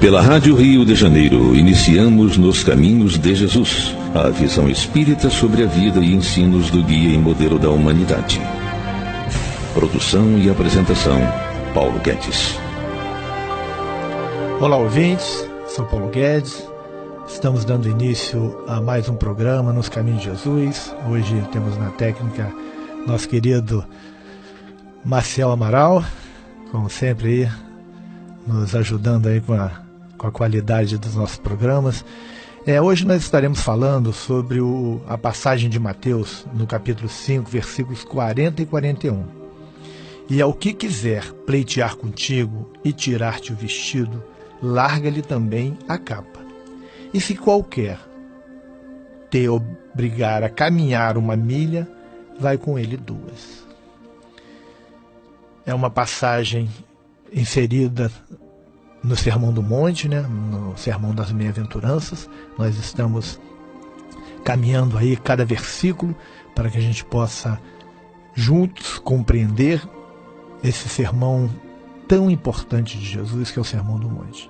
Pela Rádio Rio de Janeiro, iniciamos Nos Caminhos de Jesus, a visão espírita sobre a vida e ensinos do guia e modelo da humanidade. Produção e apresentação, Paulo Guedes. Olá, ouvintes, sou Paulo Guedes. Estamos dando início a mais um programa Nos Caminhos de Jesus. Hoje temos na técnica nosso querido Marcel Amaral, como sempre aí, nos ajudando aí com a qualidade dos nossos programas. Hoje nós estaremos falando sobre a passagem de Mateus, no capítulo 5, versículos 40 e 41. E ao que quiser pleitear contigo e tirar-te o vestido, larga-lhe também a capa. E se qualquer te obrigar a caminhar 1 milha, vai com ele 2. É uma passagem inserida no Sermão do Monte, no Sermão das Bem-aventuranças. Nós estamos caminhando aí cada versículo para que a gente possa juntos compreender esse sermão tão importante de Jesus, que é o Sermão do Monte.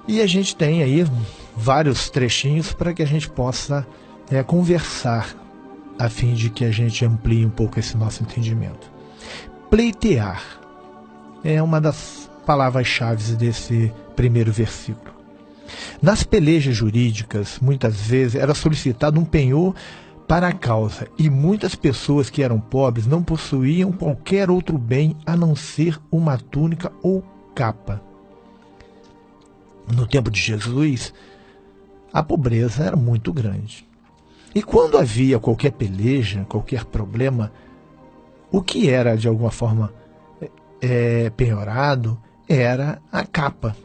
E a gente tem aí vários trechinhos para que a gente possa conversar, a fim de que a gente amplie um pouco esse nosso entendimento. Pleitear é uma das palavras-chave desse primeiro versículo. Nas pelejas jurídicas, muitas vezes era solicitado um penhor para a causa, e muitas pessoas que eram pobres não possuíam qualquer outro bem a não ser uma túnica ou capa. No tempo de Jesus, a pobreza era muito grande. E quando havia qualquer peleja, qualquer problema, o que era de alguma forma penhorado era a capa,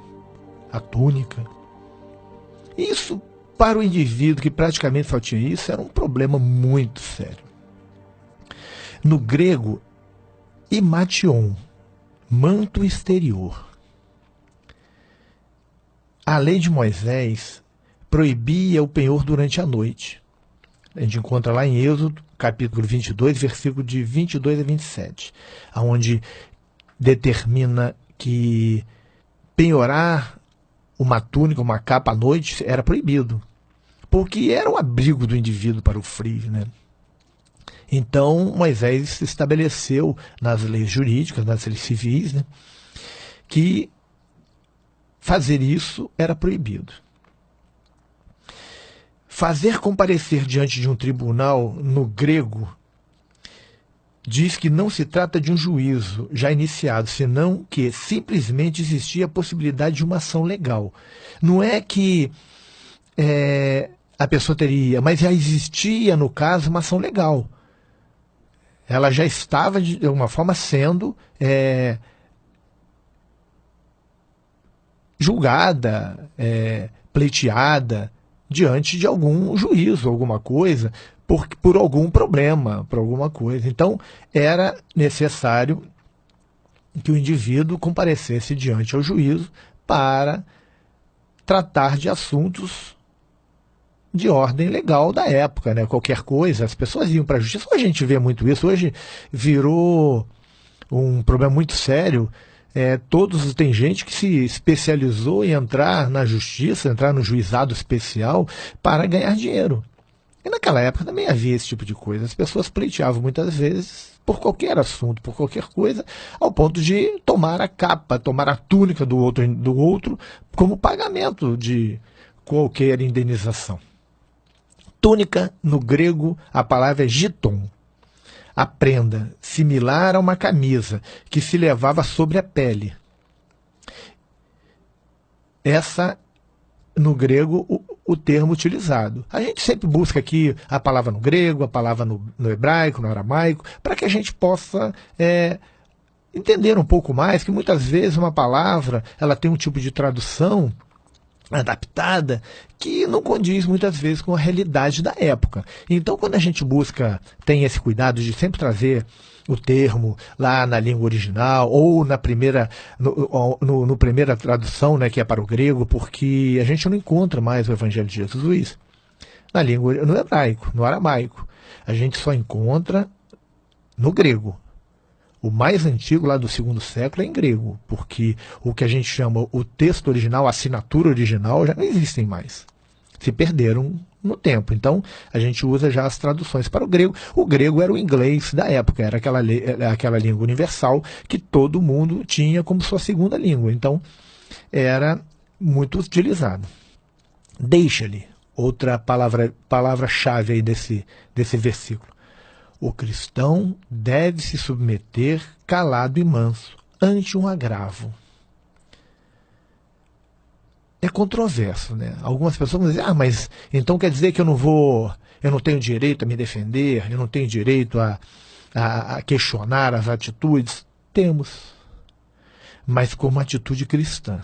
a túnica. Isso, para o indivíduo que praticamente só tinha isso, era um problema muito sério. No grego, imation, manto exterior. A lei de Moisés proibia o penhor durante a noite. A gente encontra lá em Êxodo, capítulo 22, versículo de 22 a 27, onde determina que penhorar uma túnica, uma capa à noite era proibido, porque era o abrigo do indivíduo para o frio, Então Moisés estabeleceu nas leis jurídicas, nas leis civis, que fazer isso era proibido. Fazer comparecer diante de um tribunal, no grego, diz que não se trata de um juízo já iniciado, senão que simplesmente existia a possibilidade de uma ação legal. Não é que a pessoa teria, mas já existia, no caso, uma ação legal. Ela já estava, de alguma forma, sendo julgada, pleiteada, diante de algum juízo, alguma coisa, por algum problema, por alguma coisa. Então, era necessário que o indivíduo comparecesse diante ao juízo para tratar de assuntos de ordem legal da época, Qualquer coisa, as pessoas iam para a justiça. Hoje a gente vê muito isso, hoje virou um problema muito sério. Tem gente que se especializou em entrar na justiça, entrar no juizado especial para ganhar dinheiro. E naquela época também havia esse tipo de coisa. As pessoas pleiteavam muitas vezes por qualquer assunto, por qualquer coisa, ao ponto de tomar a capa, tomar a túnica do outro como pagamento de qualquer indenização. Túnica, no grego, a palavra é giton. A prenda, similar a uma camisa, que se levava sobre a pele. Essa, no grego, o termo utilizado. A gente sempre busca aqui a palavra no grego, a palavra no hebraico, no aramaico, para que a gente possa entender um pouco mais, que muitas vezes uma palavra ela tem um tipo de tradução adaptada que não condiz muitas vezes com a realidade da época. Então, quando a gente tem esse cuidado de sempre trazer o termo lá na língua original ou na primeira tradução, que é para o grego, porque a gente não encontra mais o Evangelho de Jesus no hebraico, no aramaico. A gente só encontra no grego. O mais antigo, lá do segundo século, é em grego, porque o que a gente chama o texto original, a assinatura original, já não existem mais. Se perderam no tempo. Então, a gente usa já as traduções para o grego. O grego era o inglês da época, era aquela língua universal que todo mundo tinha como sua segunda língua. Então, era muito utilizado. Deixa-lhe, outra palavra-chave aí desse versículo. O cristão deve se submeter calado e manso ante um agravo. É controverso, né? Algumas pessoas vão dizer, mas então quer dizer que eu não tenho direito a me defender, eu não tenho direito a questionar as atitudes? Temos, mas como atitude cristã.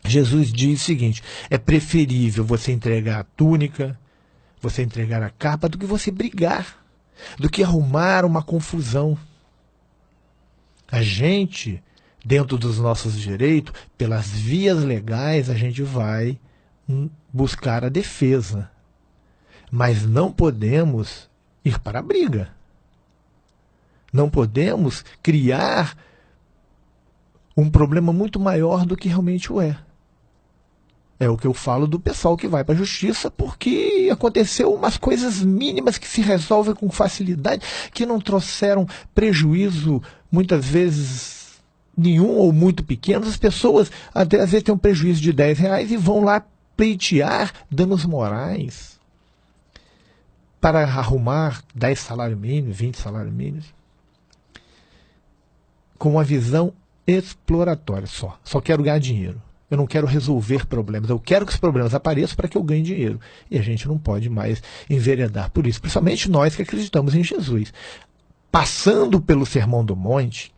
Jesus diz o seguinte, é preferível você entregar a túnica, você entregar a capa, do que você brigar, do que arrumar uma confusão. A gente, dentro dos nossos direitos, pelas vias legais, a gente vai buscar a defesa. Mas não podemos ir para a briga. Não podemos criar um problema muito maior do que realmente o é. É o que eu falo do pessoal que vai para a justiça porque aconteceu umas coisas mínimas que se resolvem com facilidade, que não trouxeram prejuízo, muitas vezes nenhum ou muito pequeno. As pessoas até às vezes têm um prejuízo de R$10 e vão lá pleitear danos morais para arrumar 10 salários mínimos, 20 salários mínimos, com uma visão exploratória só. Só quero ganhar dinheiro. Eu não quero resolver problemas. Eu quero que os problemas apareçam para que eu ganhe dinheiro. E a gente não pode mais enveredar por isso. Principalmente nós que acreditamos em Jesus. Passando pelo Sermão do Monte,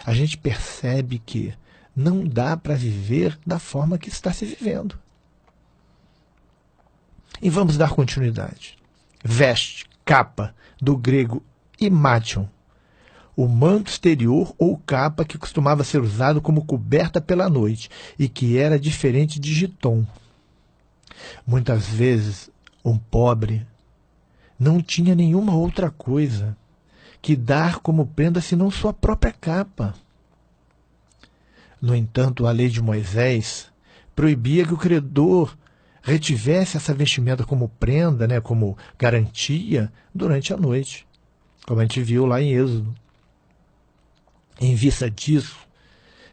a gente percebe que não dá para viver da forma que está se vivendo. E vamos dar continuidade. Veste, capa, do grego imation, o manto exterior ou capa que costumava ser usado como coberta pela noite e que era diferente de gitom. Muitas vezes, um pobre não tinha nenhuma outra coisa que dar como prenda senão sua própria capa. No entanto, a lei de Moisés proibia que o credor retivesse essa vestimenta como prenda, né, como garantia, durante a noite, como a gente viu lá em Êxodo. Em vista disso,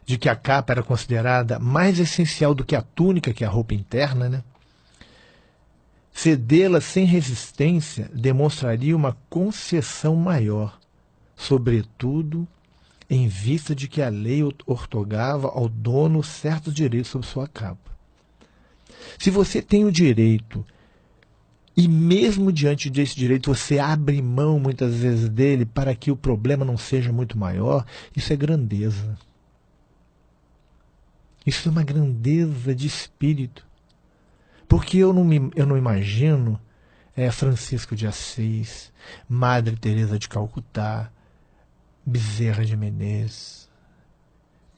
de que a capa era considerada mais essencial do que a túnica, que é a roupa interna, né? Cedê-la sem resistência demonstraria uma concessão maior, sobretudo em vista de que a lei outorgava ao dono certos direitos sobre sua capa. Se você tem o direito, e mesmo diante desse direito você abre mão muitas vezes dele para que o problema não seja muito maior, isso é grandeza. Isso é uma grandeza de espírito. Porque eu não imagino Francisco de Assis, Madre Teresa de Calcutá, Bezerra de Menezes,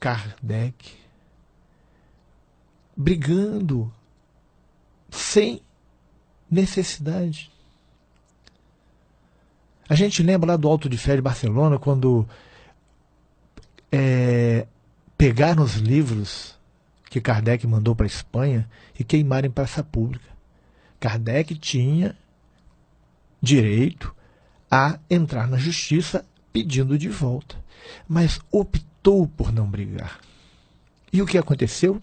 Kardec, brigando sem necessidade. A gente lembra lá do Alto de Fé de Barcelona, quando pegaram os livros que Kardec mandou para a Espanha e queimaram em praça pública. Kardec tinha direito a entrar na justiça pedindo de volta, mas optou por não brigar. E o que aconteceu?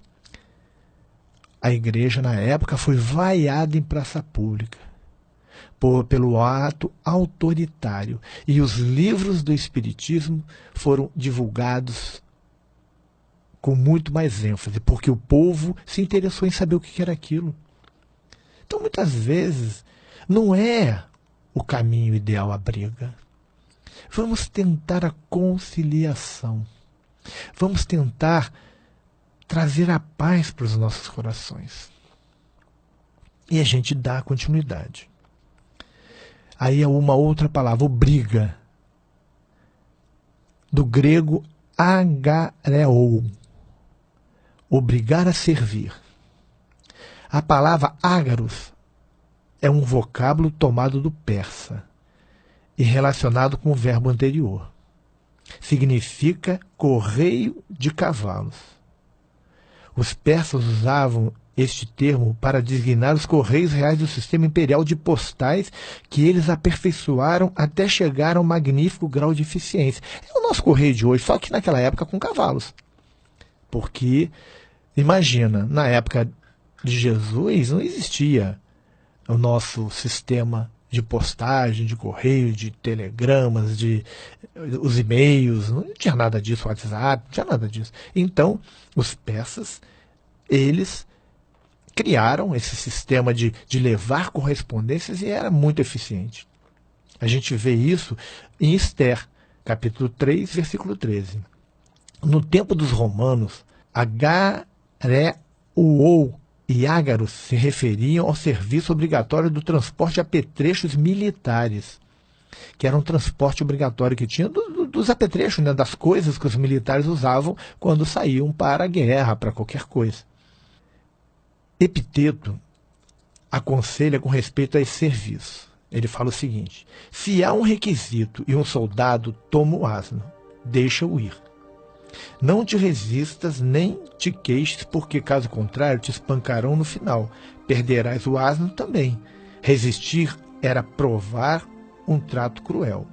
A igreja, na época, foi vaiada em praça pública pelo ato autoritário. E os livros do Espiritismo foram divulgados com muito mais ênfase, porque o povo se interessou em saber o que era aquilo. Então, muitas vezes, não é o caminho ideal a briga. Vamos tentar a conciliação. Vamos tentar trazer a paz para os nossos corações. E a gente dá continuidade. Aí é uma outra palavra, briga, do grego agareo, obrigar a servir. A palavra ágaros é um vocábulo tomado do persa e relacionado com o verbo anterior. Significa correio de cavalos. Os persas usavam este termo para designar os correios reais do sistema imperial de postais que eles aperfeiçoaram até chegar ao magnífico grau de eficiência. É o nosso correio de hoje, só que naquela época com cavalos. Porque, imagina, na época de Jesus não existia o nosso sistema de postagem, de correio, de telegramas, os e-mails, não tinha nada disso, WhatsApp, não tinha nada disso. Então, os persas, eles criaram esse sistema de levar correspondências e era muito eficiente. A gente vê isso em Esther, capítulo 3, versículo 13. No tempo dos romanos, Agareuou e Ágaros se referiam ao serviço obrigatório do transporte de apetrechos militares, que era um transporte obrigatório que tinha dos apetrechos, né, das coisas que os militares usavam quando saíam para a guerra, para qualquer coisa. Epiteto aconselha com respeito a esse serviço. Ele fala o seguinte: se há um requisito e um soldado toma o asno, deixa-o ir. Não te resistas nem te queixes, porque caso contrário te espancarão no final. Perderás o asno também. Resistir era provar um trato cruel.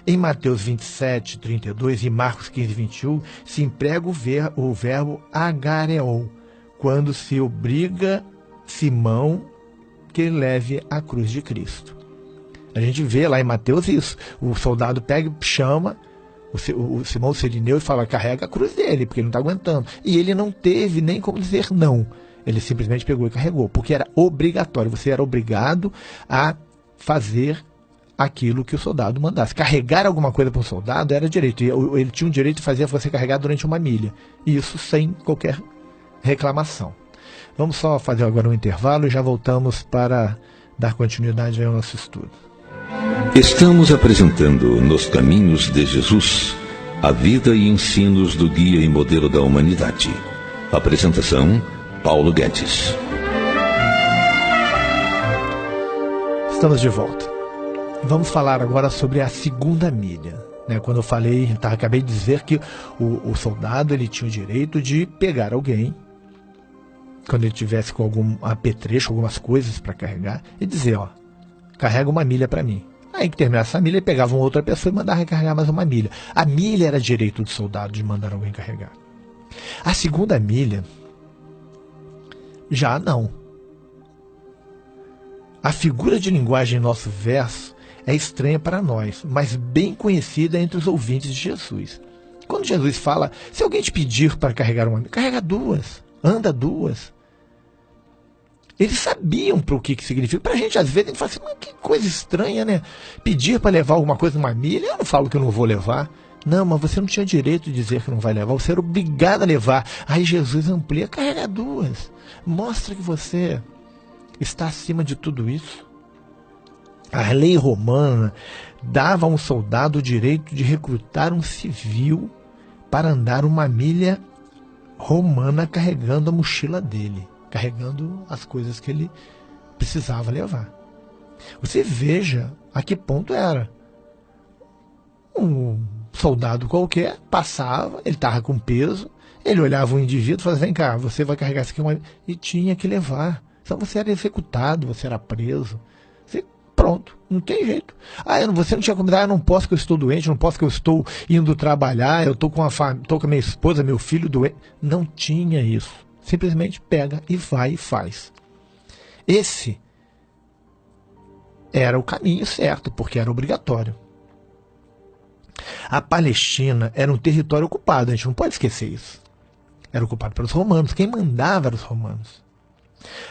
Em Mateus 27, 32 e Marcos 15, 21, se emprega o verbo agareou, quando se obriga Simão que leve a cruz de Cristo. A gente vê lá em Mateus isso. O soldado pega e chama o Simão Sirineu e fala: carrega a cruz dele, porque ele não está aguentando. E ele não teve nem como dizer não. Ele simplesmente pegou e carregou, porque era obrigatório. Você era obrigado a fazer aquilo que o soldado mandasse. Carregar alguma coisa para um soldado era direito. Ele tinha o direito de fazer você carregar durante uma milha. Isso sem qualquer reclamação. Vamos só fazer agora um intervalo e já voltamos para dar continuidade ao nosso estudo. Estamos apresentando Nos Caminhos de Jesus, a vida e ensinos do guia e modelo da humanidade. Apresentação, Paulo Guedes. Estamos de volta. Vamos falar agora sobre a segunda milha. Quando eu falei, acabei de dizer que o soldado ele tinha o direito de pegar alguém, quando ele tivesse com algum apetrecho, algumas coisas para carregar, e dizer: ó, carrega uma milha para mim. Aí que terminasse essa milha, ele pegava uma outra pessoa e mandava recarregar mais uma milha. A milha era direito do soldado de mandar alguém carregar. A segunda milha, já não. A figura de linguagem em nosso verso é estranha para nós, mas bem conhecida entre os ouvintes de Jesus. Quando Jesus fala: se alguém te pedir para carregar uma milha, carrega duas, anda duas. Eles sabiam para o que significa. Para a gente, às vezes, a gente fala assim: mas que coisa estranha, né? Pedir para levar alguma coisa numa milha, eu não falo que eu não vou levar. Não, mas você não tinha direito de dizer que não vai levar, você era obrigado a levar. Aí Jesus amplia: carrega duas. Mostra que você está acima de tudo isso. A lei romana dava a um soldado o direito de recrutar um civil para andar uma milha romana carregando a mochila dele, carregando as coisas que ele precisava levar. Você veja a que ponto era. Um soldado qualquer passava, ele estava com peso, ele olhava o indivíduo e falava: vem cá, você vai carregar isso aqui, e tinha que levar. Então você era executado, você era preso. Pronto, não tem jeito. Você não tinha como dizer: eu não posso que eu estou doente, não posso que eu estou indo trabalhar, eu estou com a minha esposa, meu filho doente. Não tinha isso. Simplesmente pega e vai e faz. Esse era o caminho certo, porque era obrigatório. A Palestina era um território ocupado, a gente não pode esquecer isso. Era ocupado pelos romanos, quem mandava eram os romanos.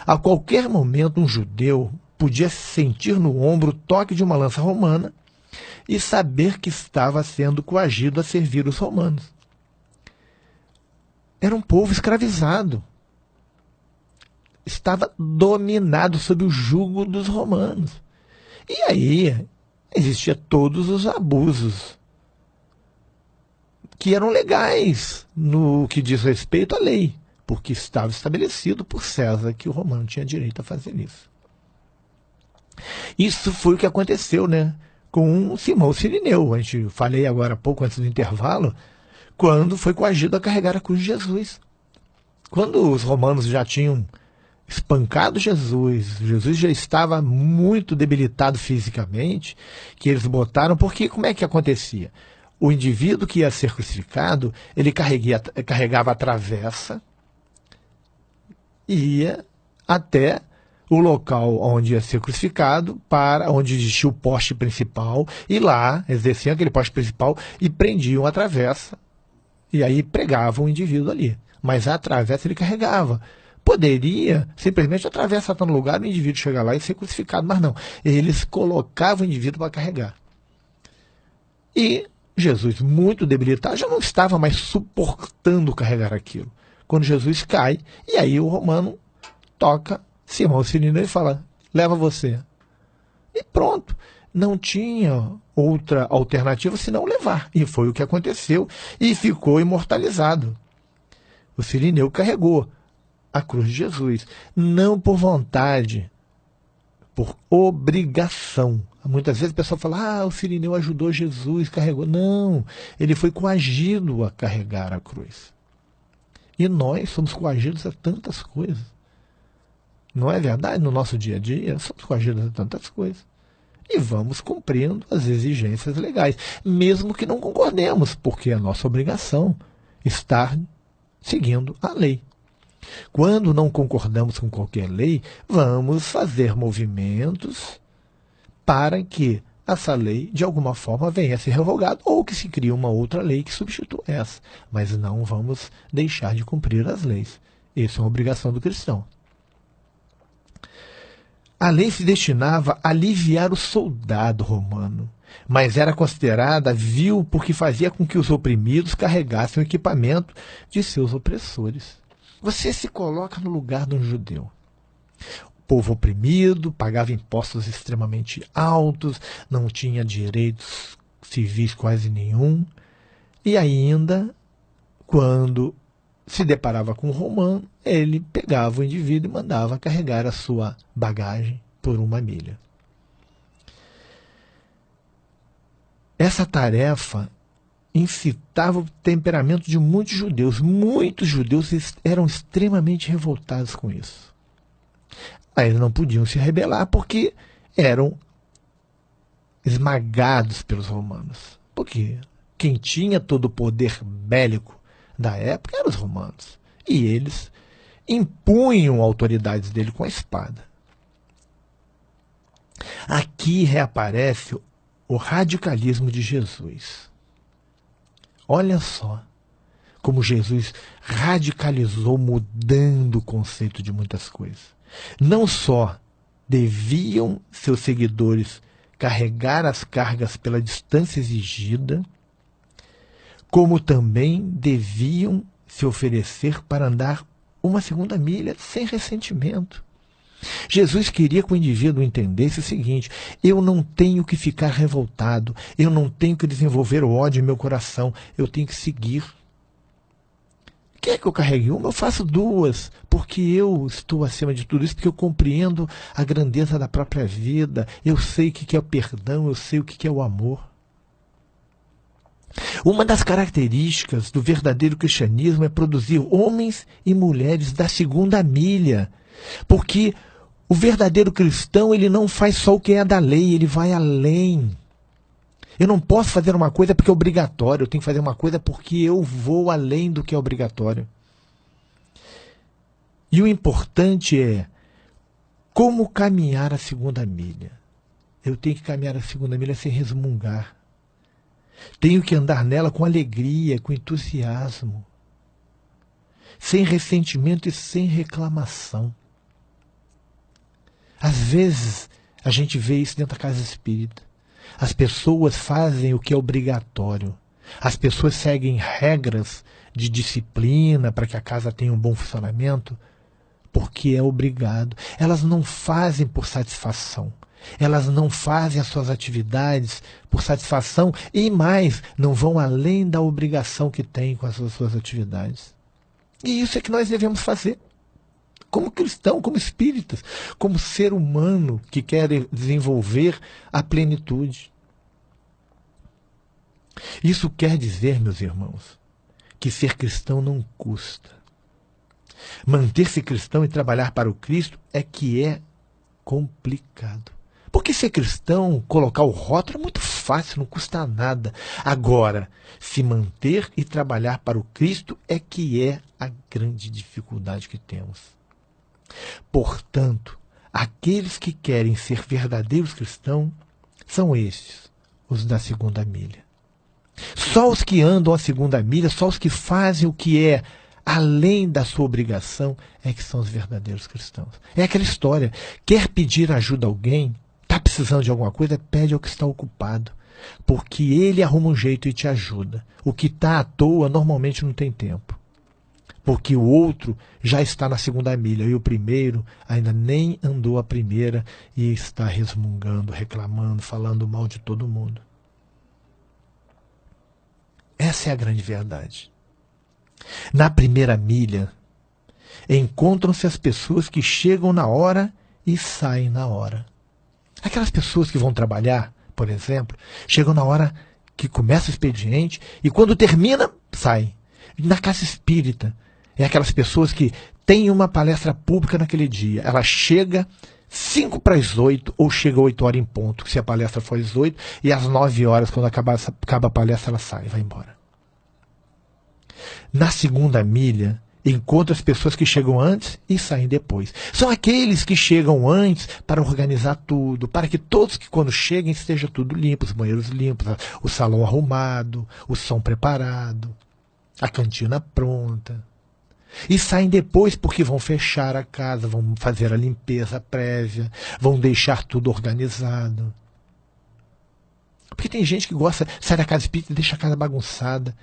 A qualquer momento um judeu podia sentir no ombro o toque de uma lança romana e saber que estava sendo coagido a servir os romanos. Era um povo escravizado. Estava dominado sob o jugo dos romanos. E aí existiam todos os abusos que eram legais no que diz respeito à lei, porque estava estabelecido por César que o romano tinha direito a fazer isso. Isso foi o que aconteceu, né, com Simão Cirineu. A gente falei agora há pouco, antes do intervalo, quando foi coagido a carregar a cruz de Jesus. Quando os romanos já tinham espancado Jesus, Jesus já estava muito debilitado fisicamente, que eles botaram, porque como é que acontecia? O indivíduo que ia ser crucificado, ele carregava a travessa e ia até o local onde ia ser crucificado, para onde existia o poste principal, e lá exerciam aquele poste principal e prendiam a travessa, e aí pregavam o indivíduo ali. Mas a travessa ele carregava. Poderia simplesmente a travessa estar no lugar, o indivíduo chegar lá e ser crucificado, mas não. Eles colocavam o indivíduo para carregar. E Jesus, muito debilitado, já não estava mais suportando carregar aquilo. Quando Jesus cai, e aí o romano toca Simão Cirineu e fala, leva você. E pronto. Não tinha outra alternativa senão levar. E foi o que aconteceu. E ficou imortalizado. O Cirineu carregou a cruz de Jesus. Não por vontade, por obrigação. Muitas vezes a pessoa fala, o Cirineu ajudou Jesus, carregou. Não, ele foi coagido a carregar a cruz. E nós somos coagidos a tantas coisas. Não é verdade? No nosso dia a dia, somos coagidos a tantas coisas. E vamos cumprindo as exigências legais, mesmo que não concordemos, porque é a nossa obrigação estar seguindo a lei. Quando não concordamos com qualquer lei, vamos fazer movimentos para que essa lei, de alguma forma, venha a ser revogada ou que se crie uma outra lei que substitua essa. Mas não vamos deixar de cumprir as leis. Isso é uma obrigação do cristão. A lei se destinava a aliviar o soldado romano, mas era considerada vil porque fazia com que os oprimidos carregassem o equipamento de seus opressores. Você se coloca no lugar de um judeu. O povo oprimido pagava impostos extremamente altos, não tinha direitos civis quase nenhum, e ainda, quando se deparava com um romano, ele pegava o indivíduo e mandava carregar a sua bagagem por uma milha. Essa tarefa incitava o temperamento de muitos judeus. Muitos judeus eram extremamente revoltados com isso. Aí eles não podiam se rebelar porque eram esmagados pelos romanos. Porque quem tinha todo o poder bélico da época eram os romanos. E eles impunham autoridades dele com a espada. Aqui reaparece o radicalismo de Jesus. Olha só como Jesus radicalizou, mudando o conceito de muitas coisas. Não só deviam seus seguidores carregar as cargas pela distância exigida, como também deviam se oferecer para andar uma segunda milha sem ressentimento. Jesus queria que o indivíduo entendesse o seguinte: eu não tenho que ficar revoltado, eu não tenho que desenvolver o ódio em meu coração, eu tenho que seguir. Quer que eu carregue uma? Eu faço duas, porque eu estou acima de tudo isso, porque eu compreendo a grandeza da própria vida, eu sei o que é o perdão, eu sei o que é o amor. Uma das características do verdadeiro cristianismo é produzir homens e mulheres da segunda milha, porque o verdadeiro cristão, ele não faz só o que é da lei, ele vai além. Eu não posso fazer uma coisa porque é obrigatório, eu tenho que fazer uma coisa porque eu vou além do que é obrigatório. E o importante é como caminhar a segunda milha. Eu tenho que caminhar a segunda milha sem resmungar. Tenho que andar nela com alegria, com entusiasmo, sem ressentimento e sem reclamação. Às vezes, a gente vê isso dentro da casa espírita. As pessoas fazem o que é obrigatório. As pessoas seguem regras de disciplina para que a casa tenha um bom funcionamento, porque é obrigado. Elas não fazem por satisfação. Elas não fazem as suas atividades por satisfação e mais, não vão além da obrigação que têm com as suas atividades. E isso é que nós devemos fazer. Como cristão, como espíritas, como ser humano que quer desenvolver a plenitude. Isso quer dizer, meus irmãos, que ser cristão não custa. Manter-se cristão e trabalhar para o Cristo é que é complicado. Porque ser cristão, colocar o rótulo é muito fácil, não custa nada. Agora, se manter e trabalhar para o Cristo é que é a grande dificuldade que temos. Portanto, aqueles que querem ser verdadeiros cristãos são estes, os da segunda milha. Só os que andam a segunda milha, só os que fazem o que é além da sua obrigação, é que são os verdadeiros cristãos. É aquela história, quer pedir ajuda a alguém, está precisando de alguma coisa, pede ao que está ocupado. Porque ele arruma um jeito e te ajuda. O que está à toa normalmente não tem tempo. Porque o outro já está na segunda milha e o primeiro ainda nem andou a primeira e está resmungando, reclamando, falando mal de todo mundo. Essa é a grande verdade. Na primeira milha, encontram-se as pessoas que chegam na hora e saem na hora. Aquelas pessoas que vão trabalhar, por exemplo, chegam na hora que começa o expediente e quando termina, saem. Na casa espírita, é aquelas pessoas que têm uma palestra pública naquele dia. Ela chega 5 para as 8 ou chega 8 horas em ponto, se a palestra for às 8, e às 9 horas, quando acaba a palestra, ela sai, vai embora. Na segunda milha, encontra as pessoas que chegam antes e saem depois. São aqueles que chegam antes para organizar tudo, para que todos que quando cheguem esteja tudo limpo, os banheiros limpos, o salão arrumado, o som preparado, a cantina pronta. E saem depois porque vão fechar a casa, vão fazer a limpeza prévia, vão deixar tudo organizado. Porque tem gente que gosta, sai da casa espírita e deixa a casa bagunçada.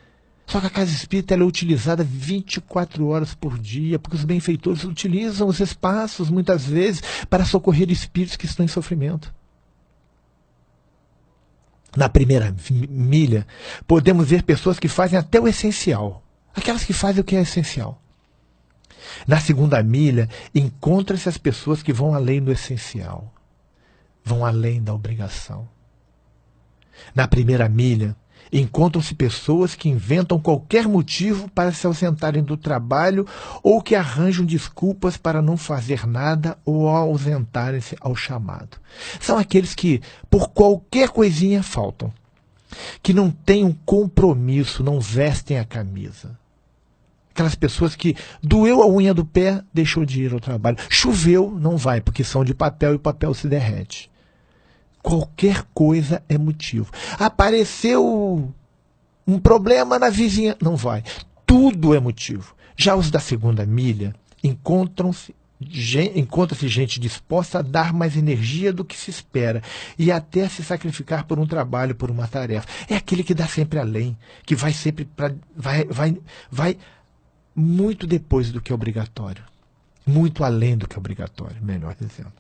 Só que a casa espírita ela é utilizada 24 horas por dia, porque os benfeitores utilizam os espaços, muitas vezes, para socorrer espíritos que estão em sofrimento. Na primeira milha, podemos ver pessoas que fazem até o essencial. Aquelas que fazem o que é essencial. Na segunda milha, encontram-se as pessoas que vão além do essencial. Vão além da obrigação. Na primeira milha, encontram-se pessoas que inventam qualquer motivo para se ausentarem do trabalho ou que arranjam desculpas para não fazer nada ou ausentarem-se ao chamado. São aqueles que, por qualquer coisinha, faltam. Que não têm um compromisso, não vestem a camisa. Aquelas pessoas que doeu a unha do pé, deixou de ir ao trabalho. Choveu, não vai, porque são de papel e o papel se derrete. Qualquer coisa é motivo. Apareceu um problema na vizinha, não vai. Tudo é motivo. Já os da segunda milha encontra-se gente disposta a dar mais energia do que se espera e até se sacrificar por um trabalho, por uma tarefa. É aquele que dá sempre além, que vai sempre vai muito depois do que é obrigatório. Muito além do que é obrigatório, melhor dizendo.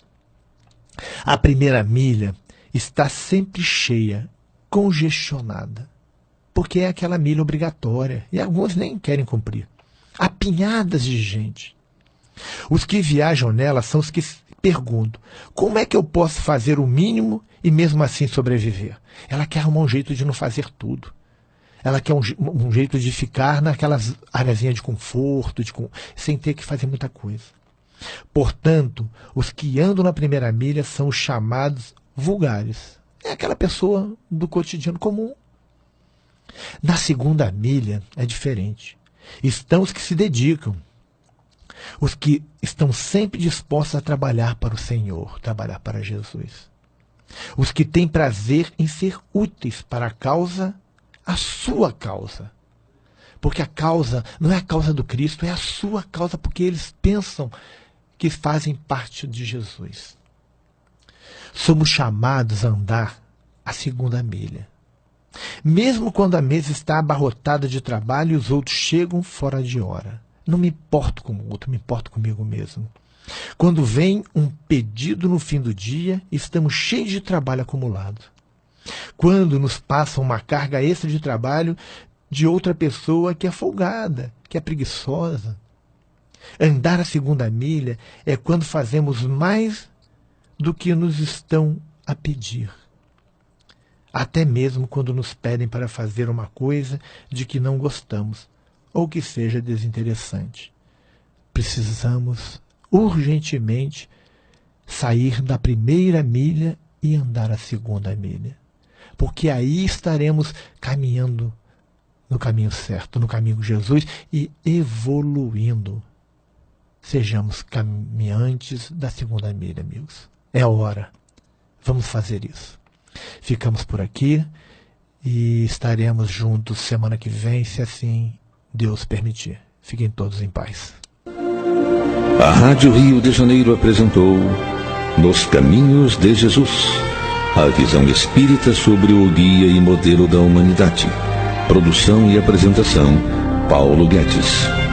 A primeira milha está sempre cheia, congestionada, porque é aquela milha obrigatória, e alguns nem querem cumprir. Apinhadas de gente. Os que viajam nela são os que perguntam, como é que eu posso fazer o mínimo e mesmo assim sobreviver? Ela quer arrumar um jeito de não fazer tudo. Ela quer um jeito de ficar naquelas áreazinhas de conforto, sem ter que fazer muita coisa. Portanto, os que andam na primeira milha são os chamados vulgares. É aquela pessoa do cotidiano comum. Na segunda milha é diferente. Estão os que se dedicam. Os que estão sempre dispostos a trabalhar para o Senhor, trabalhar para Jesus. Os que têm prazer em ser úteis para a causa, a sua causa. Porque a causa não é a causa do Cristo, é a sua causa, porque eles pensam que fazem parte de Jesus. Somos chamados a andar a segunda milha. Mesmo quando a mesa está abarrotada de trabalho e os outros chegam fora de hora. Não me importo com o outro, me importo comigo mesmo. Quando vem um pedido no fim do dia, estamos cheios de trabalho acumulado. Quando nos passam uma carga extra de trabalho de outra pessoa que é folgada, que é preguiçosa. Andar a segunda milha é quando fazemos mais do que nos estão a pedir. até mesmo quando nos pedem para fazer uma coisa de que não gostamos ou que seja desinteressante. Precisamos urgentemente sair da primeira milha e andar a segunda milha, porque aí estaremos caminhando no caminho certo, no caminho de Jesus e evoluindo. Sejamos caminhantes da segunda milha, amigos. É hora. Vamos fazer isso. Ficamos por aqui e estaremos juntos semana que vem, se assim Deus permitir. Fiquem todos em paz. A Rádio Rio de Janeiro apresentou Nos Caminhos de Jesus, a visão espírita sobre o guia e modelo da humanidade. Produção e apresentação, Paulo Guedes.